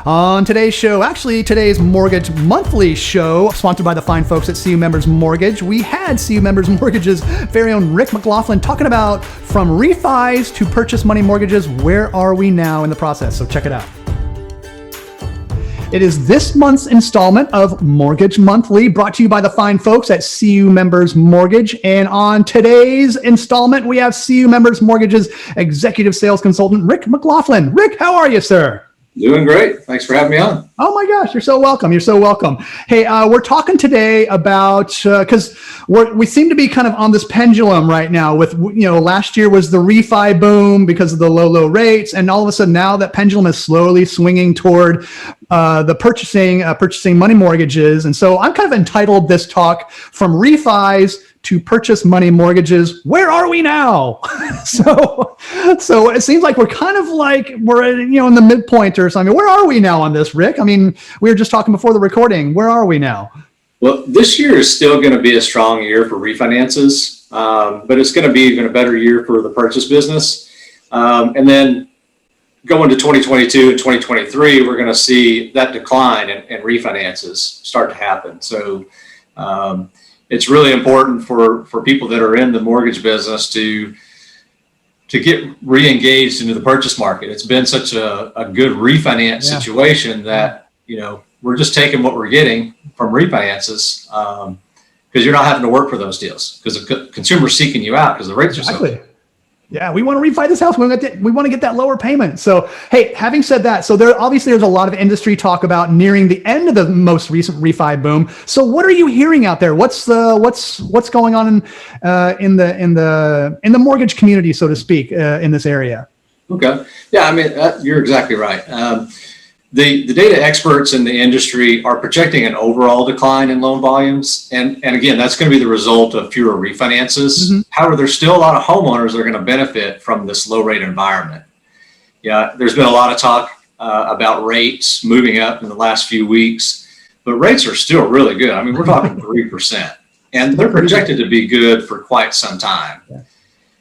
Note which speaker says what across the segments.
Speaker 1: On today's show, actually today's Mortgage Monthly show, sponsored by the fine folks at CU Members Mortgage, we had CU Members Mortgage's very own Rick McLaughlin talking about from refis to purchase money mortgages, where are we now in the process? So check it out. It is this month's installment of Mortgage Monthly, brought to you by the fine folks at CU Members Mortgage. And on today's installment, we have CU Members Mortgage's executive sales consultant, Rick McLaughlin. Rick, how are you, sir?
Speaker 2: Doing great. Thanks for having me on.
Speaker 1: Oh my gosh, you're so welcome. You're so welcome. Hey, we're talking today about, because we seem to be kind of on this pendulum right now with, last year was the refi boom because of the low rates. And all of a sudden now that pendulum is slowly swinging toward the purchasing money mortgages. And so I'm kind of entitled this talk from refis to purchase money mortgages. Where are we now? So it seems like we're kind of like we're in the midpoint or something. Where are we now on this, Rick? I mean, we were just talking before the recording. Where are we now?
Speaker 2: Well, this year is still going to be a strong year for refinances, but it's going to be even a better year for the purchase business. And then going to 2022 and 2023, we're going to see that decline in refinances start to happen. So it's really important for people that are in the mortgage business to get re-engaged into the purchase market. It's been such a good refinance situation that, we're just taking what we're getting from refinances because you're not having to work for those deals because the consumer's seeking you out because the rates are so good.
Speaker 1: Yeah, we want to refi this house. We want to get that lower payment. So, hey, having said that, so there's a lot of industry talk about nearing the end of the most recent refi boom. So, what are you hearing out there? What's going on in the mortgage community, so to speak, in this area?
Speaker 2: Okay, yeah, I mean you're exactly right. The data experts in the industry are projecting an overall decline in loan volumes. And again, that's going to be the result of fewer refinances. Mm-hmm. However, there's still a lot of homeowners that are going to benefit from this low rate environment. Yeah, there's been a lot of talk about rates moving up in the last few weeks, but rates are still really good. I mean, we're talking 3%, and they're projected to be good for quite some time.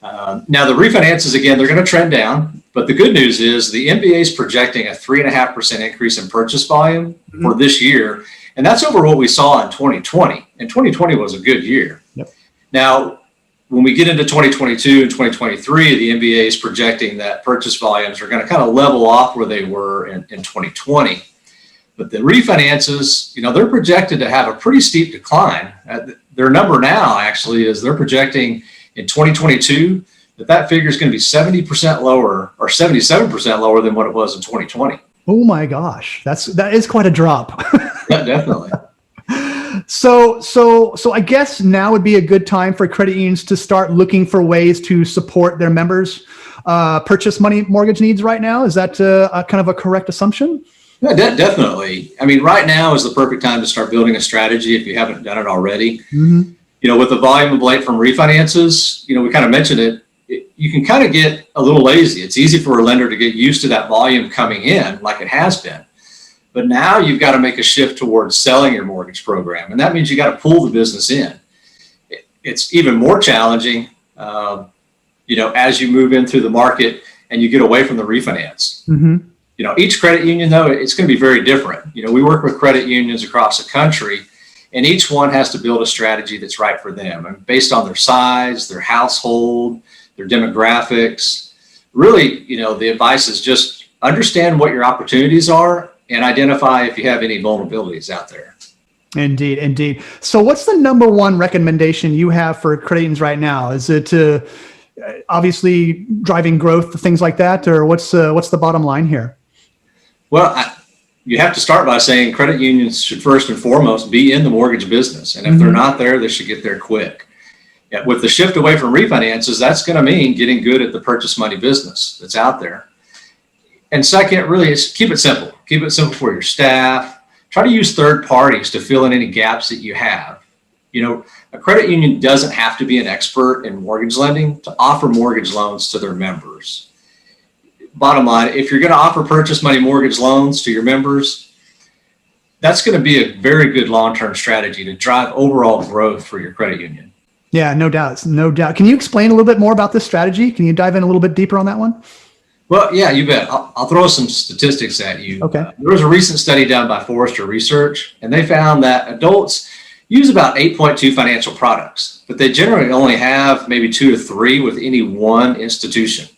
Speaker 2: Now, the refinances, again, they're going to trend down. But the good news is the MBA is projecting a 3.5% increase in purchase volume for this year. And that's over what we saw in 2020. And 2020 was a good year. Yep. Now, when we get into 2022 and 2023, the MBA is projecting that purchase volumes are going to kind of level off where they were in 2020. But the refinances, they're projected to have a pretty steep decline. Their number now actually is they're projecting in 2022 that figure is going to be 70% lower or 77% lower than what it was in 2020.
Speaker 1: Oh my gosh, that is quite a drop.
Speaker 2: Yeah, definitely.
Speaker 1: So I guess now would be a good time for credit unions to start looking for ways to support their members' purchase money mortgage needs right now. Is that a kind of a correct assumption?
Speaker 2: Yeah, definitely. I mean, right now is the perfect time to start building a strategy if you haven't done it already. Mm-hmm. With the volume of late from refinances, we kind of mentioned it. You can kind of get a little lazy. It's easy for a lender to get used to that volume coming in like it has been. But now you've got to make a shift towards selling your mortgage program. And that means you got to pull the business in. It's even more challenging, as you move into the market and you get away from the refinance. Mm-hmm. Each credit union, though, it's going to be very different. We work with credit unions across the country, and each one has to build a strategy that's right for them. And based on their size, their household, their demographics. Really, the advice is just understand what your opportunities are and identify if you have any vulnerabilities out there.
Speaker 1: Indeed. So what's the number one recommendation you have for credit unions right now? Is it obviously driving growth, things like that, or what's the bottom line here?
Speaker 2: Well, you have to start by saying credit unions should first and foremost be in the mortgage business. And if they're not there, they should get there quick. Yeah, with the shift away from refinances, that's going to mean getting good at the purchase money business that's out there. And second, really, is keep it simple. Keep it simple for your staff. Try to use third parties to fill in any gaps that you have. A credit union doesn't have to be an expert in mortgage lending to offer mortgage loans to their members. Bottom line, if you're going to offer purchase money mortgage loans to your members, that's going to be a very good long-term strategy to drive overall growth for your credit union.
Speaker 1: Yeah, no doubt. Can you explain a little bit more about this strategy? Can you dive in a little bit deeper on that one?
Speaker 2: Well, yeah, you bet. I'll throw some statistics at you.
Speaker 1: Okay.
Speaker 2: There was a recent study done by Forrester Research, and they found that adults use about 8.2 financial products, but they generally only have maybe 2 to 3 with any one institution.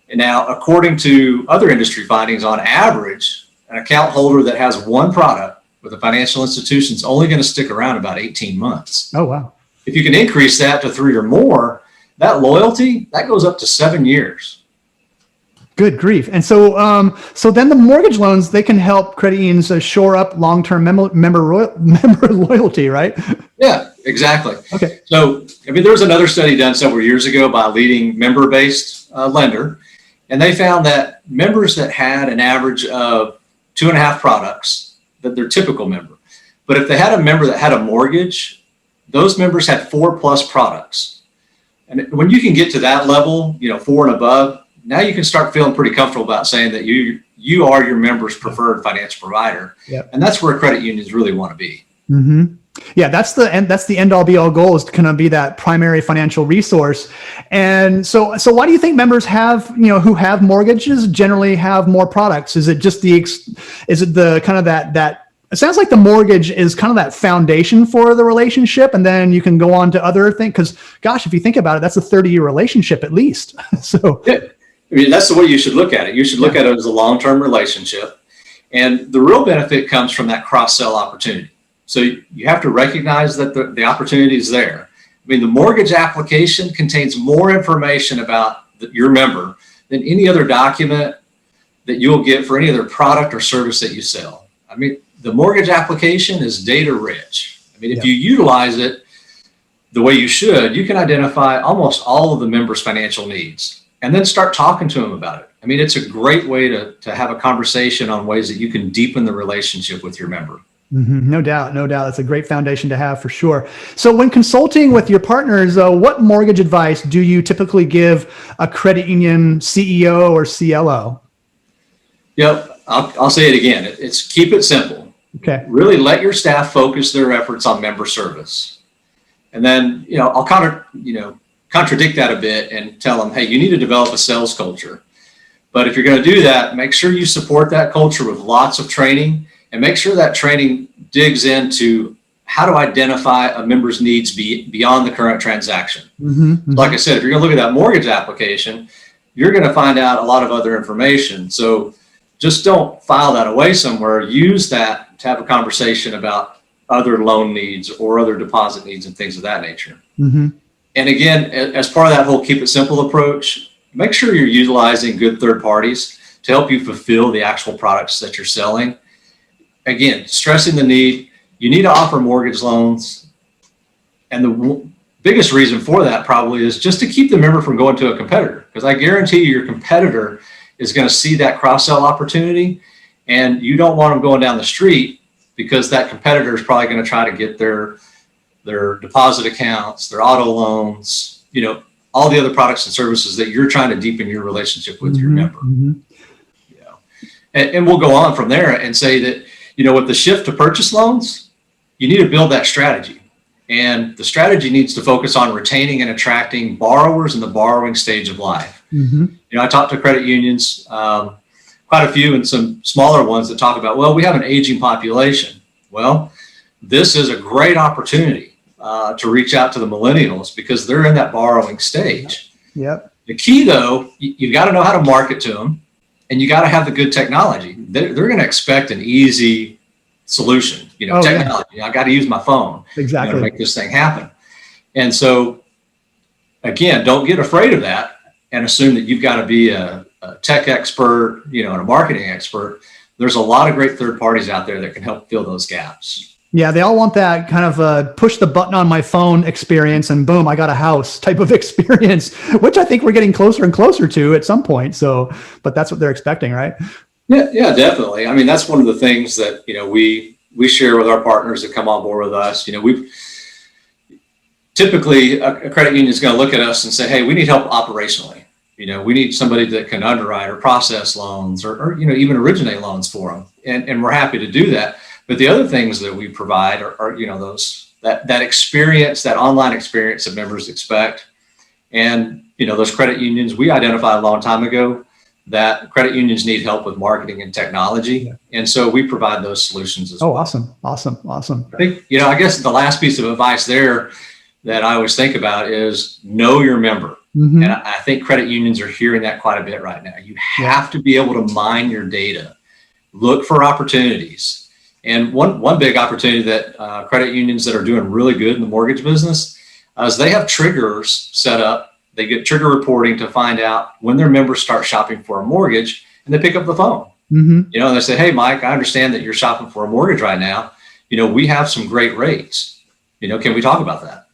Speaker 2: And now, according to other industry findings, on average, an account holder that has one product with a financial institution is only going to stick around about 18 months.
Speaker 1: Oh, wow.
Speaker 2: If you can increase that to 3 or more, that loyalty, that goes up to 7 years.
Speaker 1: Good grief. And so, so then the mortgage loans, they can help credit unions shore up long-term member loyalty, right?
Speaker 2: Yeah, exactly.
Speaker 1: Okay.
Speaker 2: So, I mean, there was another study done several years ago by a leading member-based lender, and they found that members that had an average of 2.5 products, that they're typical member. But if they had a member that had a mortgage, those members had 4+ products. And when you can get to that level, 4 and above, now you can start feeling pretty comfortable about saying that you are your member's preferred financial provider.
Speaker 1: Yep.
Speaker 2: And that's where credit unions really want to be.
Speaker 1: Mm-hmm. Yeah, that's the end all be all goal, is to kind of be that primary financial resource. And so why do you think members have, who have mortgages generally have more products? Is it just the kind of that it sounds like the mortgage is kind of that foundation for the relationship, and then you can go on to other things. Because gosh, if you think about it, that's a 30-year relationship at least. So
Speaker 2: yeah. I mean, that's the way you should look at it. You should look at it as a long-term relationship. And the real benefit comes from that cross-sell opportunity. So you have to recognize that the opportunity is there. I mean, the mortgage application contains more information about your member than any other document that you'll get for any other product or service that you sell. I mean, the mortgage application is data rich. I mean, if you utilize it the way you should, you can identify almost all of the member's financial needs and then start talking to them about it. I mean, it's a great way to have a conversation on ways that you can deepen the relationship with your member.
Speaker 1: Mm-hmm. No doubt. That's a great foundation to have for sure. So when consulting with your partners, what mortgage advice do you typically give a credit union CEO or CLO?
Speaker 2: Yep, I'll say it again. It's keep it simple.
Speaker 1: Okay.
Speaker 2: Really let your staff focus their efforts on member service. And then, I'll contradict that a bit and tell them, hey, you need to develop a sales culture. But if you're going to do that, make sure you support that culture with lots of training, and make sure that training digs into how to identify a member's needs beyond the current transaction. Mm-hmm, mm-hmm. Like I said, if you're going to look at that mortgage application, you're going to find out a lot of other information. So just don't file that away somewhere. Use that to have a conversation about other loan needs or other deposit needs and things of that nature. Mm-hmm. And again, as part of that whole keep it simple approach, make sure you're utilizing good third parties to help you fulfill the actual products that you're selling. Again, stressing the need, you need to offer mortgage loans. And the biggest reason for that probably is just to keep the member from going to a competitor. Because I guarantee you your competitor is going to see that cross-sell opportunity, and you don't want them going down the street because that competitor is probably going to try to get their deposit accounts, their auto loans, all the other products and services that you're trying to deepen your relationship with your member. Mm-hmm. And we'll go on from there and say that, with the shift to purchase loans, you need to build that strategy. And the strategy needs to focus on retaining and attracting borrowers in the borrowing stage of life. Mm-hmm. I talk to credit unions, quite a few, and some smaller ones that talk about, well, we have an aging population. Well, this is a great opportunity to reach out to the millennials because they're in that borrowing stage. Yep. The key, though, you got to know how to market to them, and you got to have the good technology. They're going to expect an easy solution. Technology. Yeah. I got to use my phone to make this thing happen. And so, again, don't get afraid of that and assume that you've got to be a tech expert, and a marketing expert. There's a lot of great third parties out there that can help fill those gaps. Yeah, they all want that kind of push the button on my phone experience and boom, I got a house type of experience, which I think we're getting closer and closer to at some point. So, but that's what they're expecting, right? Yeah, definitely. I mean, that's one of the things that, we share with our partners that come on board with us. We've typically a credit union is going to look at us and say, hey, we need help operationally. We need somebody that can underwrite or process loans or even originate loans for them. And we're happy to do that. But the other things that we provide are that experience, that online experience that members expect. And, those credit unions we identified a long time ago, that credit unions need help with marketing and technology.
Speaker 1: Yeah.
Speaker 2: And so we provide those solutions as well.
Speaker 1: Awesome. I
Speaker 2: think, I guess the last piece of advice there that I always think about is know your member. And I think credit unions are hearing that quite a bit right now. You have to be able to mine your data, look for opportunities. And one big opportunity that credit unions that are doing really good in the mortgage business is they have triggers set up. They get trigger reporting to find out when their members start shopping for a mortgage, and they pick up the phone. And they say, hey, Mike, I understand that you're shopping for a mortgage right now. We have some great rates. Can we talk about that?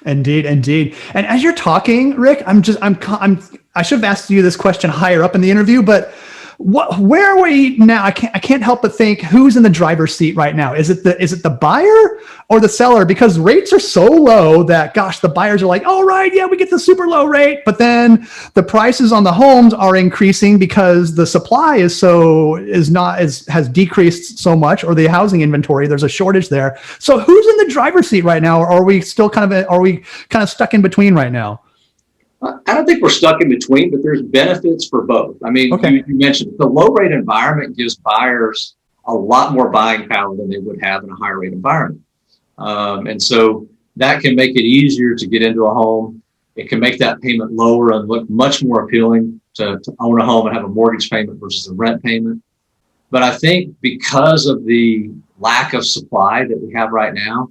Speaker 1: Indeed. And as you're talking, Rick, I should have asked you this question higher up in the interview, but where are we now? I can't help but think, who's in the driver's seat right now? Is it the buyer or the seller? Because rates are so low that, gosh, the buyers are like, all right, yeah, we get the super low rate, but then the prices on the homes are increasing because the supply has decreased so much, or the housing inventory, there's a shortage there. So who's in the driver's seat right now? Or are we still kind of stuck in between right now?
Speaker 2: I don't think we're stuck in between, but there's benefits for both. I mean, you mentioned the low rate environment gives buyers a lot more buying power than they would have in a high rate environment. And so that can make it easier to get into a home. It can make that payment lower and look much more appealing to own a home and have a mortgage payment versus a rent payment. But I think because of the lack of supply that we have right now,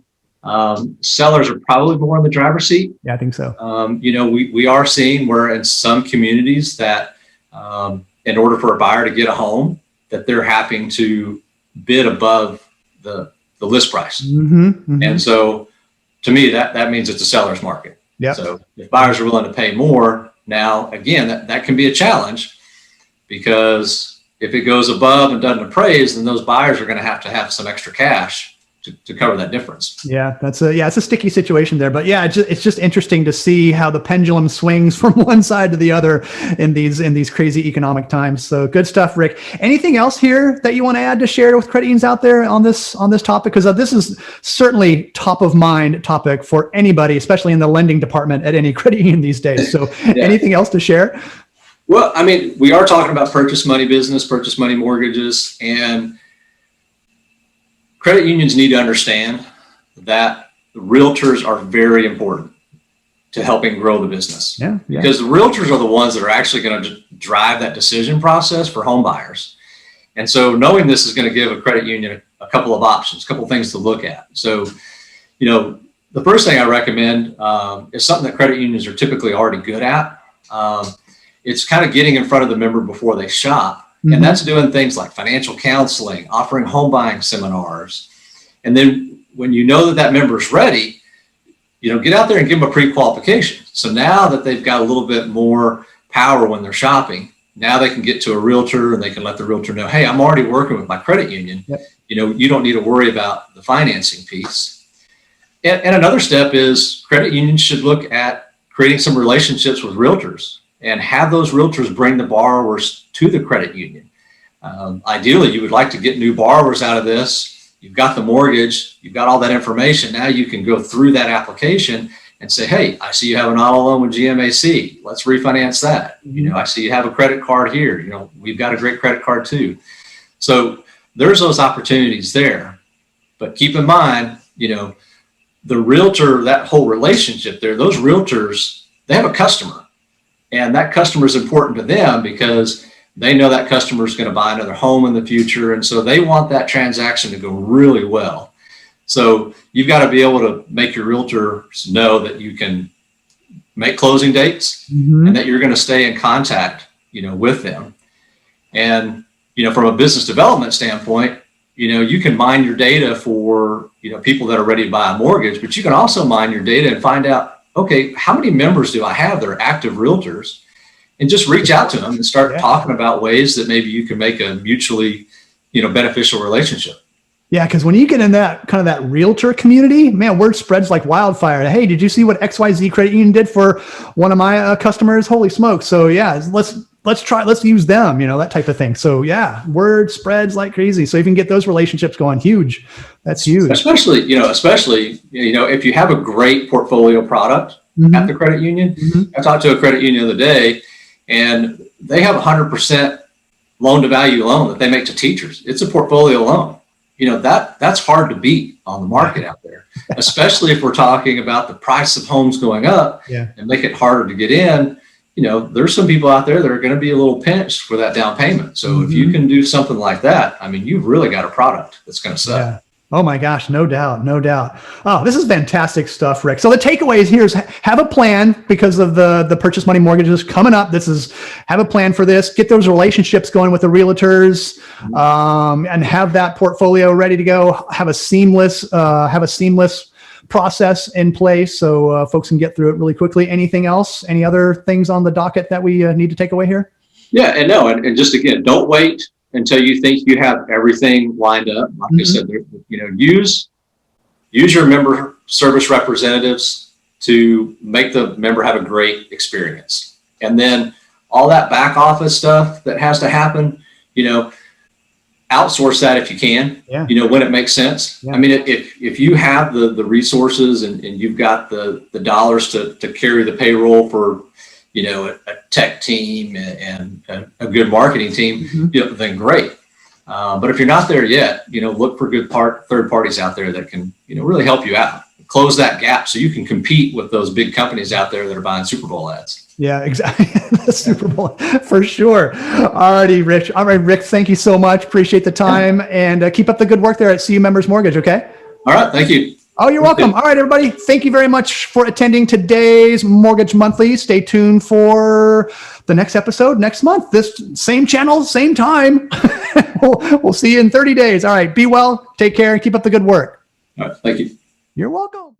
Speaker 2: sellers are probably more in the driver's seat.
Speaker 1: Yeah, I think so.
Speaker 2: We are seeing where in some communities that in order for a buyer to get a home, that they're having to bid above the list price. And so to me, that means it's a seller's market. So if buyers are willing to pay more, now, again, that can be a challenge, because if it goes above and doesn't appraise, then those buyers are going to have some extra cash to cover that difference. Yeah,
Speaker 1: it's a sticky situation there, but it's just interesting to see how the pendulum swings from one side to the other in these crazy economic times. So good stuff, Rick. Anything else here that you want to add to share with credit unions out there on this topic? Because this is certainly top of mind topic for anybody, especially in the lending department at any credit union these days. So anything else to share?
Speaker 2: Well, I mean, we are talking about purchase money business, purchase money mortgages, and credit unions need to understand that realtors are very important to helping grow the business. Because the realtors are the ones that are actually going to drive that decision process for home buyers. And so knowing this is going to give a credit union a couple of options, a couple of things to look at. So, the first thing I recommend is something that credit unions are typically already good at. It's kind of getting in front of the member before they shop. And that's doing things like financial counseling, offering home buying seminars. And then when you know that member's ready, get out there and give them a pre-qualification. So now that they've got a little bit more power when they're shopping, now they can get to a realtor and they can let the realtor know, hey, I'm already working with my credit union. You don't need to worry about the financing piece. And another step is credit unions should look at creating some relationships with realtors and have those realtors bring the borrowers to the credit union. Ideally, you would like to get new borrowers out of this. You've got the mortgage, you've got all that information. Now you can go through that application and say, hey, I see you have an auto loan with GMAC. Let's refinance that. I see you have a credit card here. We've got a great credit card too. So there's those opportunities there. But keep in mind, the realtor, that whole relationship there, those realtors, they have a customer. And that customer is important to them because they know that customer is going to buy another home in the future. And so they want that transaction to go really well. So you've got to be able to make your realtors know that you can make closing dates and that you're going to stay in contact, with them. And, from a business development standpoint, you can mine your data for, people that are ready to buy a mortgage, but you can also mine your data and find out, okay, how many members do I have that are active realtors? And just reach out to them and start talking about ways that maybe you can make a mutually, beneficial relationship.
Speaker 1: Yeah, because when you get in that kind of that realtor community, man, word spreads like wildfire. Hey, did you see what XYZ credit union did for one of my customers? Holy smokes! So let's use them, that type of thing. So word spreads like crazy. So if you can get those relationships going, huge. That's huge. Especially
Speaker 2: if you have a great portfolio product at the credit union. I talked to a credit union the other day, and they have 100% loan to value loan that they make to teachers. It's a portfolio loan. You know, that's hard to beat on the market out there, especially if we're talking about the price of homes going up and make it harder to get in. You know, there's some people out there that are going to be a little pinched for that down payment. So if you can do something like that, I mean, you've really got a product that's going to sell.
Speaker 1: Yeah. Oh my gosh, no doubt, no doubt. Oh, this is fantastic stuff, Rick. So the takeaways here is have a plan because of the purchase money mortgages coming up. Have a plan for this, get those relationships going with the realtors, and have that portfolio ready to go. Have a seamless process in place so folks can get through it really quickly. Anything else? Any other things on the docket that we need to take away here?
Speaker 2: Yeah, and just again, don't wait until you think you have everything lined up. Like I said, you know, use your member service representatives to make the member have a great experience. And then all that back office stuff that has to happen, you know, outsource that if you can, you know, when it makes sense. I mean, if you have the resources and you've got the dollars to carry the payroll for, you know, a tech team and a good marketing team, you know, then great. But if you're not there yet, you know, look for good third parties out there that can, you know, really help you out, close that gap so you can compete with those big companies out there that are buying Super Bowl ads.
Speaker 1: Yeah, exactly. The Super Bowl for sure. Alrighty, Rich. All right, Rick, thank you so much. Appreciate the time and keep up the good work there at CU Members Mortgage. Okay.
Speaker 2: All right. Thank you.
Speaker 1: Oh, you're welcome. All right, everybody. Thank you very much for attending today's Mortgage Monthly. Stay tuned for the next episode next month. This same channel, same time. We'll see you in 30 days. All right. Be well. Take care and keep up the good work.
Speaker 2: All right. Thank you.
Speaker 1: You're welcome.